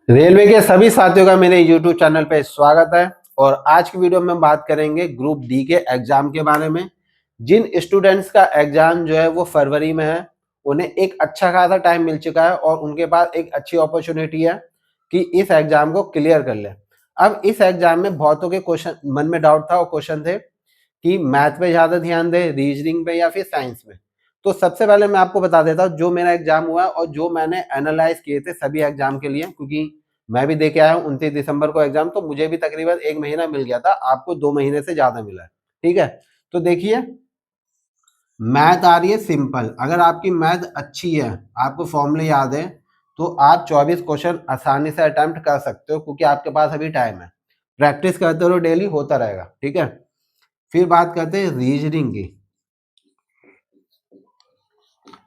Railway के सभी साथियों का मेरे YouTube चैनल पे स्वागत है। और आज की वीडियो में हम बात करेंगे ग्रुप डी के एग्जाम के बारे में। जिन स्टूडेंट्स का एग्जाम जो है वो फरवरी में है, उन्हें एक अच्छा खासा टाइम मिल चुका है और उनके पास एक अच्छी अपॉर्चुनिटी है कि इस एग्जाम को क्लियर कर ले। अब इस एग्जाम में बहुतों के क्वेश्चन मन में डाउट था और क्वेश्चन थे कि मैथ पे ज्यादा ध्यान दे, रीजनिंग पे या फिर साइंस में। तो सबसे पहले मैं आपको बता देता हूँ जो मेरा एग्जाम हुआ और जो मैंने एनालाइज किए थे सभी एग्जाम के लिए, क्योंकि मैं भी दे के आया हूँ 29 दिसंबर को एग्जाम, तो मुझे भी तकरीबन 1 महीना मिल गया था, आपको 2 महीने से ज्यादा मिला है। ठीक है, तो देखिए, मैथ आ रही है सिंपल। अगर आपकी मैथ अच्छी है, आपको फॉर्मूले याद है, तो आप 24 क्वेश्चन आसानी से अटेम्प्ट कर सकते हो, क्योंकि आपके पास अभी टाइम है। प्रैक्टिस करते रहो, डेली होता रहेगा। ठीक है, फिर बात करते हैं रीजनिंग की।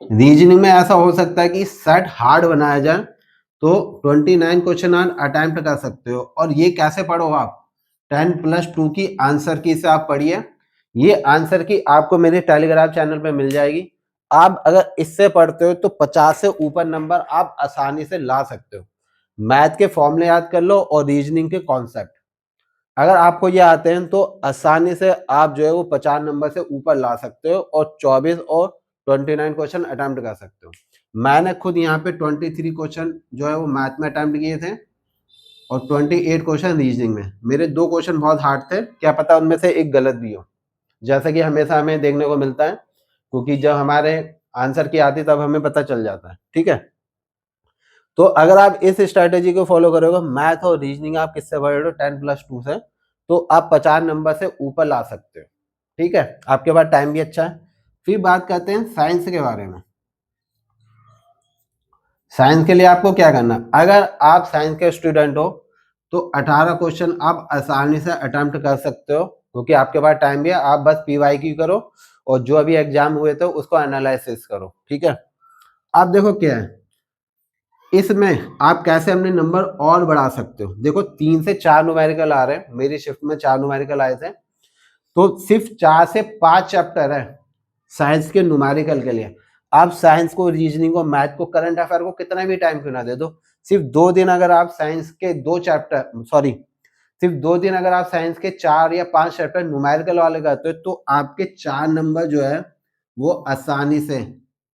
रीजनिंग में ऐसा हो सकता है कि सेट हार्ड बनाया जाए, तो 29 क्वेश्चन आप अटेम्प्ट कर सकते हो। और ये कैसे पढ़ो आप, 10+2 की आंसर की से आप पढ़िए। ये आंसर की आपको मेरे टेलीग्राम चैनल पे मिल जाएगी। आप अगर इससे पढ़ते हो तो 50 से ऊपर नंबर आप आसानी से ला सकते हो। मैथ के फॉर्मूले याद कर लो और रीजनिंग के कॉन्सेप्ट अगर आपको ये आते हैं तो आसानी से आप जो है वो 50 नंबर से ऊपर ला सकते हो और 24 और 29 क्वेश्चन अटेम्प्ट कर सकते हो। मैंने खुद यहाँ पे 23 क्वेश्चन जो है वो मैथ में अटेम्प्ट किए थे और 28 क्वेश्चन रीजनिंग में। मेरे 2 क्वेश्चन बहुत हार्ड थे, क्या पता उनमें से एक गलत भी हो, जैसा कि हमेशा हमें देखने को मिलता है, क्योंकि जब हमारे आंसर की आती तब हमें पता चल जाता है। ठीक है, तो अगर आप इस स्ट्रेटेजी को फॉलो करोगे, मैथ और रीजनिंग आप किससे पढ़ रहे हो, 10+2 से, तो आप 50 नंबर से ऊपर ला सकते हो। ठीक है, आपके पास टाइम भी अच्छा है। फिर बात करते हैं साइंस के बारे में। साइंस के लिए आपको क्या करना, अगर आप साइंस के स्टूडेंट हो तो 18 क्वेश्चन आप आसानी से अटेम्प्ट कर सकते हो, क्योंकि आपके पास टाइम भी है। आप बस PYQ करो और जो अभी एग्जाम हुए थे उसको एनालिसिस करो। ठीक है, आप देखो क्या है इसमें, आप कैसे अपने नंबर और बढ़ा सकते हो। देखो 3 से 4 न्यूमेरिकल आ रहे हैं, मेरी शिफ्ट में 4 न्यूमेरिकल आए थे, तो सिर्फ 4 से 5 चैप्टर है साइंस के न्यूमेरिकल के लिए। आप साइंस को, रीजनिंग को, मैथ को, करंट अफेयर को कितना भी टाइम क्यों ना दे दो, सिर्फ 2 दिन अगर आप साइंस के 2 चैप्टर सॉरी सिर्फ 2 दिन अगर आप साइंस के 4 या 5 चैप्टर न्यूमेरिकल वाले करते हो, तो आपके 4 नंबर जो है वो आसानी से,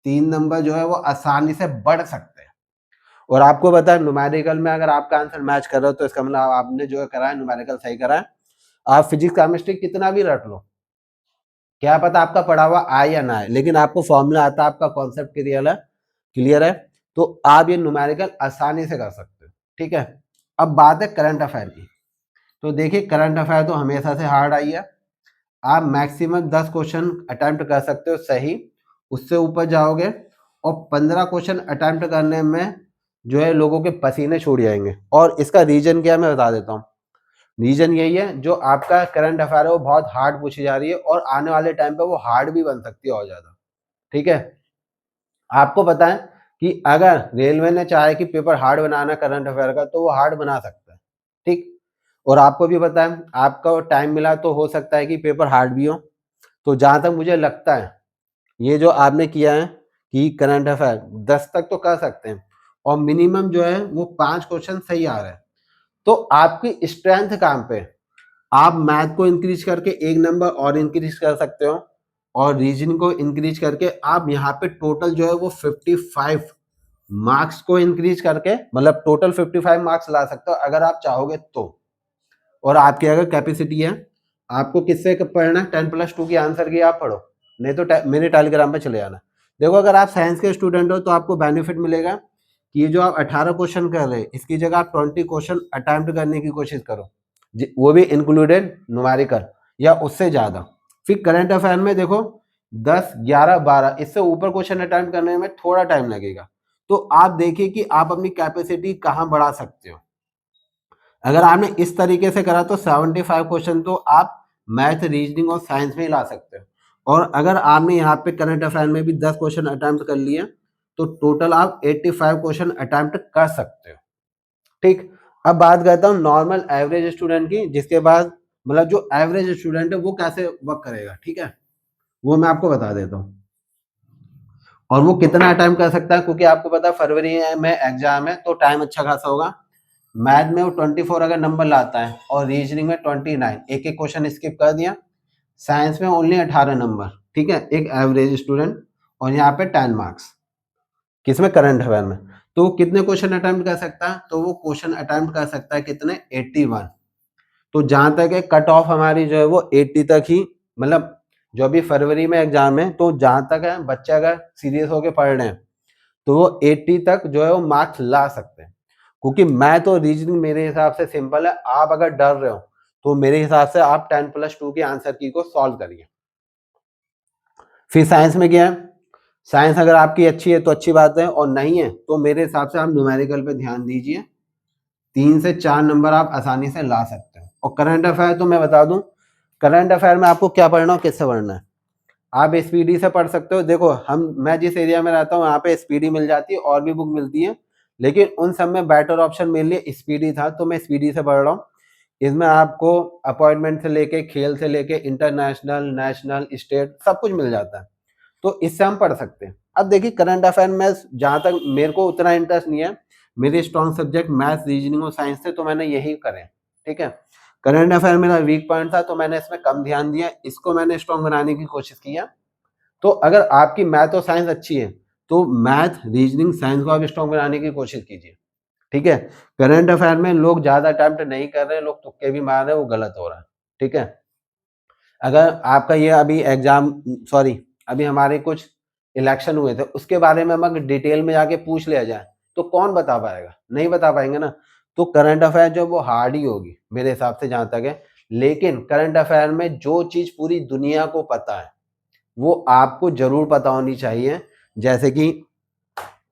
3 नंबर जो है वो आसानी से बढ़ सकते हैं। और आपको पता है न्यूमेरिकल में अगर आपका आंसर मैच कर रहा हो तो इसका मतलब आपने जो है करा है न्यूमेरिकल सही करा है। आप फिजिक्स केमिस्ट्री कितना भी रट लो, क्या पता आपका पढ़ा हुआ आए या ना आए, लेकिन आपको फॉर्मूला आता है, आपका कॉन्सेप्ट क्लियर है, तो आप ये न्यूमेरिकल आसानी से कर सकते हो। ठीक है, अब बात है करंट अफेयर की। तो देखिए, करंट अफेयर तो हमेशा से हार्ड आई है। आप मैक्सिमम 10 क्वेश्चन अटेम्प्ट कर सकते हो सही, उससे ऊपर जाओगे और 15 क्वेश्चन अटेम्प्ट करने में जो है लोगों के पसीने छूट जाएंगे। और इसका रीजन क्या है मैं बता देता हूँ। रीजन यही है, जो आपका करंट अफेयर है वो बहुत हार्ड पूछी जा रही है और आने वाले टाइम पे वो हार्ड भी बन सकती है और ज्यादा। ठीक है, आपको पता है कि अगर रेलवे ने चाहे कि पेपर हार्ड बनाना करंट अफेयर का, तो वो हार्ड बना सकता है। ठीक, और आपको भी पता है, आपका टाइम मिला तो हो सकता है कि पेपर हार्ड भी हो। तो जहां तक मुझे लगता है, ये जो आपने किया है कि करंट अफेयर 10 तक तो कर सकते हैं और मिनिमम जो है वो 5 क्वेश्चन सही आ रहा है, तो आपकी स्ट्रेंथ काम पे आप मैथ को इंक्रीज करके 1 नंबर और इंक्रीज कर सकते हो और रीजनिंग को इंक्रीज करके आप यहाँ पे टोटल जो है वो 55 मार्क्स को इंक्रीज करके, मतलब टोटल 55 मार्क्स ला सकते हो अगर आप चाहोगे तो। और आपकी अगर कैपेसिटी है, आपको किससे पढ़ना है, 10+2 की आंसर की आप पढ़ो, नहीं तो मेरे टेलीग्राम पे चले जाना। देखो, अगर आप साइंस के स्टूडेंट हो तो आपको बेनिफिट मिलेगा कि ये जो आप 18 क्वेश्चन कर रहे हैं, इसकी जगह आप 20 क्वेश्चन अटेम्प्ट करने की कोशिश करो, वो भी इंक्लूडेड न्यूमेरिकल या उससे ज्यादा। फिर करंट अफेयर में देखो 10, 11, 12 इससे ऊपर क्वेश्चन अटेम्प्ट करने में थोड़ा टाइम लगेगा, तो आप देखिए कि आप अपनी कैपेसिटी कहाँ बढ़ा सकते हो। अगर आपने इस तरीके से करा तो 75 क्वेश्चन तो आप मैथ, रीजनिंग और साइंस में ही ला सकते हो। और अगर आपने यहाँ पे करंट अफेयर में भी 10 क्वेश्चन अटेम्प्ट कर लिए, तो टोटल आप 85 क्वेश्चन अटेम्प्ट कर सकते हो। ठीक, अब बात करता हूँ नॉर्मल एवरेज स्टूडेंट की, जिसके बाद मतलब जो एवरेज स्टूडेंट है वो कैसे वर्क करेगा। ठीक है, वो मैं आपको बता देता हूँ और वो कितना अटेम्प्ट कर सकता है, क्योंकि आपको पता है फरवरी में एग्जाम है तो टाइम अच्छा खासा होगा। मैथ में वो 24 अगर नंबर लाता है और रीजनिंग में 29, एक एक क्वेश्चन स्किप कर दिया। साइंस में ओनली 18 नंबर, ठीक है, एक एवरेज स्टूडेंट, और यहाँ पे 10 मार्क्स किसमें, करंट अफेयर में। तो वो कितने क्वेश्चन अटेम्प्ट कर सकता है, तो वो क्वेश्चन अटेम्प्ट कर सकता है कितने, 81। तो जहां तक है कट ऑफ हमारी जो है वो 80 तक ही, मतलब जो अभी फरवरी में एग्जाम है, तो जहां तक है बच्चे अगर सीरियस होकर पढ़ रहे हैं तो वो 80 तक जो है वो मार्क्स ला सकते हैं। क्योंकि मैथ और रीजनिंग मेरे हिसाब से सिंपल है। आप अगर डर रहे हो तो मेरे हिसाब से आप 10+2 के आंसर की को सॉल्व करिए। फिर साइंस में क्या है, साइंस अगर आपकी अच्छी है तो अच्छी बात है, और नहीं है तो मेरे हिसाब से आप न्यूमेरिकल पे ध्यान दीजिए। 3 से 4 नंबर आप आसानी से ला सकते हो। और करंट अफेयर तो मैं बता दूं, करंट अफेयर में आपको क्या पढ़ना हो, किससे पढ़ना है। आप एसपीडी से पढ़ सकते हो। देखो मैं जिस एरिया में रहता हूँ वहाँ पे एसपीडी मिल जाती है, और भी बुक मिलती है, लेकिन उन सब में बेटर ऑप्शन मेरे लिए एसपीडी था, तो मैं एसपीडी से पढ़ रहा हूँ। इसमें आपको अपॉइंटमेंट से लेके, खेल से लेके, इंटरनेशनल, नेशनल, स्टेट सब कुछ मिल जाता है, तो इससे हम पढ़ सकते हैं। अब देखिए करंट अफेयर में जहाँ तक मेरे को उतना इंटरेस्ट नहीं है, मेरे स्ट्रॉन्ग सब्जेक्ट मैथ्स, रीजनिंग और साइंस थे, तो मैंने यही करे, ठीक है। करंट अफेयर मेरा वीक पॉइंट था, तो मैंने इसमें कम ध्यान दिया, इसको मैंने स्ट्रॉन्ग बनाने की कोशिश की है। तो अगर आपकी मैथ और साइंस अच्छी है तो मैथ, रीजनिंग, साइंस को आप स्ट्रॉन्ग बनाने की कोशिश कीजिए, ठीक है। करंट अफेयर में लोग ज्यादा अटेम्प्ट नहीं कर रहे हैं, लोग तुक्के भी मार रहे हैं, वो गलत हो रहा है, ठीक है। अगर आपका ये अभी एग्जाम, सॉरी, अभी हमारे कुछ इलेक्शन हुए थे, उसके बारे में अगर डिटेल में जाके पूछ लिया जाए तो कौन बता पाएगा, नहीं बता पाएंगे ना। तो करंट अफेयर जो वो हार्ड ही होगी मेरे हिसाब से जहां तक है। लेकिन करंट अफेयर में जो चीज पूरी दुनिया को पता है वो आपको जरूर पता होनी चाहिए। जैसे कि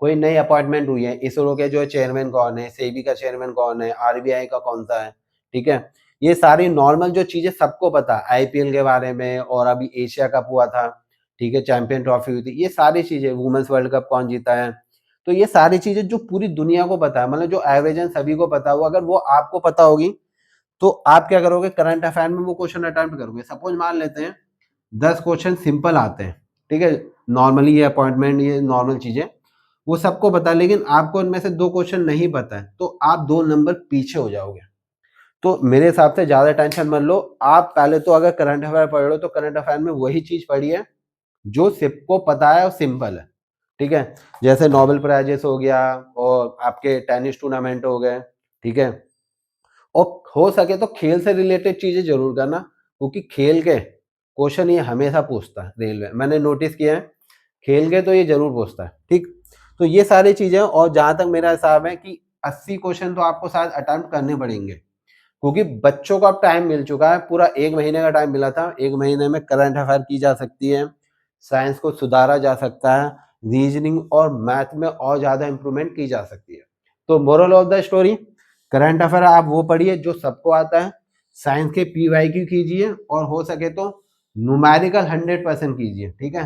कोई नई अपॉइंटमेंट हुई है, इसरो के जो चेयरमैन कौन है, सेबी का चेयरमैन कौन है, आरबीआई का कौन सा है, ठीक है। ये सारी नॉर्मल जो चीजें सबको पता है, आईपीएल के बारे में, और अभी एशिया कप हुआ था, ठीक है, चैंपियन ट्रॉफी हुई थी, ये सारी चीजें, वुमेन्स वर्ल्ड कप कौन जीता है, तो ये सारी चीजें जो पूरी दुनिया को पता है, मतलब जो एवरेज सभी को पता हो, अगर वो आपको पता होगी तो आप क्या करोगे, करंट अफेयर में वो क्वेश्चन अटेम्प्ट करोगे। सपोज मान लेते हैं 10 क्वेश्चन सिंपल आते हैं, ठीक है, नॉर्मली ये अपॉइंटमेंट, ये नॉर्मल चीजें वो सबको पता है, लेकिन आपको उनमें से 2 क्वेश्चन नहीं पता है, तो आप 2 नंबर पीछे हो जाओगे। तो मेरे हिसाब से ज्यादा टेंशन मत लो। आप पहले तो अगर करंट अफेयर पढ़ रहे हो तो करंट अफेयर में वही चीज पढ़िए जो सबको पता है और सिंपल है, ठीक है। जैसे नोबेल प्राइजेस हो गया, और आपके टेनिस टूर्नामेंट हो गए, ठीक है। और हो सके तो खेल से रिलेटेड चीजें जरूर करना, क्योंकि खेल के क्वेश्चन ये हमेशा पूछता है रेलवे, मैंने नोटिस किया है, खेल के तो ये जरूर पूछता है, ठीक। तो ये सारी चीजें, और जहां तक मेरा हिसाब है कि 80 क्वेश्चन तो आपको शायद अटेम्प्ट करने पड़ेंगे, क्योंकि बच्चों को अब टाइम मिल चुका है, पूरा 1 महीने का टाइम मिला था, 1 महीने में करंट अफेयर की जा सकती है, साइंस को सुधारा जा सकता है, रीजनिंग और मैथ में और ज्यादा इंप्रूवमेंट की जा सकती है। तो moral of the story, current affair आप वो पढ़िए जो सबको आता है, साइंस के पीवाईक्यू कीजिए, और हो सके तो न्यूमेरिकल 100% कीजिए, ठीक है।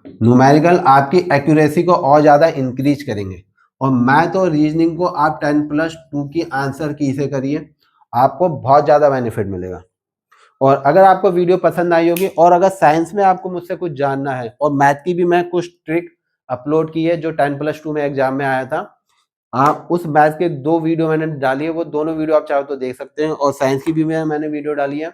न्यूमेरिकल आपकी एक्यूरेसी को और ज्यादा इंक्रीज करेंगे। और मैथ और रीजनिंग को आप 10+2 की आंसर की से करिए, आपको बहुत ज्यादा बेनिफिट मिलेगा। और अगर आपको वीडियो पसंद आई होगी, और अगर साइंस में आपको मुझसे कुछ जानना है, और मैथ की भी मैं कुछ ट्रिक अपलोड की है जो 10+2 में एग्जाम में आया था, आप उस मैथ के 2 वीडियो मैंने डाली है, वो दोनों वीडियो आप चाहो तो देख सकते हैं। और साइंस की भी मैंने वीडियो डाली है।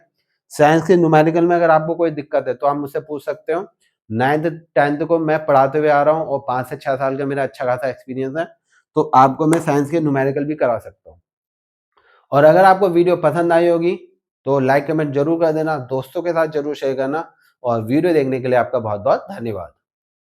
साइंस के न्यूमेरिकल में अगर आपको कोई दिक्कत है तो आप मुझसे पूछ सकते हो। 9th 10th को मैं पढ़ाते हुए आ रहा हूँ, और 5 से 6 साल का मेरा अच्छा खासा एक्सपीरियंस है, तो आपको मैं साइंस के न्यूमेरिकल भी करा सकता हूँ। और अगर आपको वीडियो पसंद आई होगी तो लाइक कमेंट जरूर कर देना, दोस्तों के साथ जरूर शेयर करना, और वीडियो देखने के लिए आपका बहुत बहुत धन्यवाद।